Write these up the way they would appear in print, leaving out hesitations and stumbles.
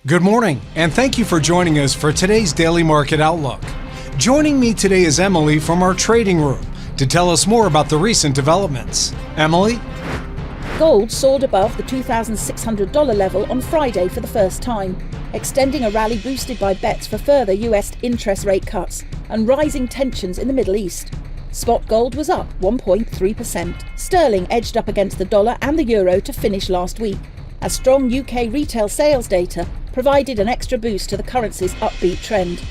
Good morning, and thank you for joining us for today's Daily Market Outlook. Joining me today is Emily from our trading room to tell us more about the recent developments. Emily? Gold soared above the $2,600 level on Friday for the first time, extending a rally boosted by bets for further US interest rate cuts and rising tensions in the Middle East. Spot gold was up 1.3%. Sterling edged up against the dollar and the euro to finish last week, as strong UK retail sales data provided an extra boost to the currency's upbeat trend.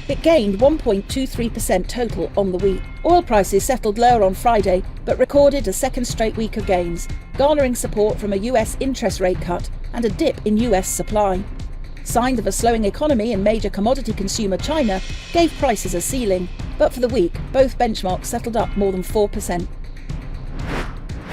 It gained 1.23% total on the week. Oil prices settled lower on Friday, but recorded a second straight week of gains, garnering support from a US interest rate cut and a dip in US supply. Signs of a slowing economy in major commodity consumer China gave prices a ceiling, but for the week, both benchmarks settled up more than 4%.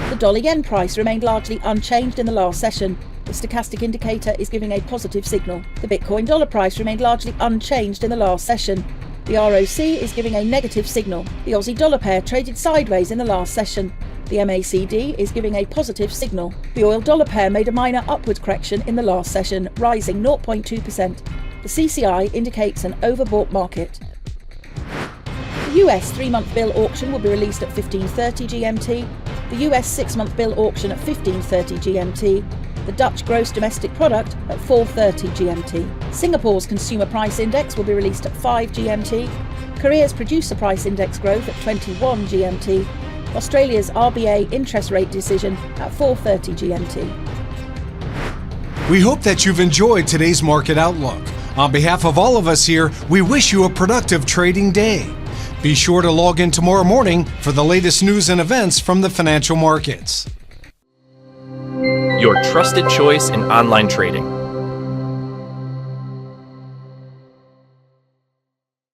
The dollar-yen price remained largely unchanged in the last session. The stochastic indicator is giving a positive signal. The Bitcoin dollar price remained largely unchanged in the last session. The ROC is giving a negative signal. The Aussie dollar pair traded sideways in the last session. The MACD is giving a positive signal. The oil dollar pair made a minor upward correction in the last session, rising 0.2%. The CCI indicates an overbought market. The US 3-month bill auction will be released at 15:30 GMT. The US 6-month bill auction at 15:30 GMT. The Dutch gross domestic product at 4:30 GMT. Singapore's consumer price index will be released at 5 GMT. Korea's producer price index growth at 21 GMT. Australia's RBA interest rate decision at 4:30 GMT. We hope that you've enjoyed today's Market Outlook. On behalf of all of us here, we wish you a productive trading day. Be sure to log in tomorrow morning for the latest news and events from the financial markets. Your trusted choice in online trading.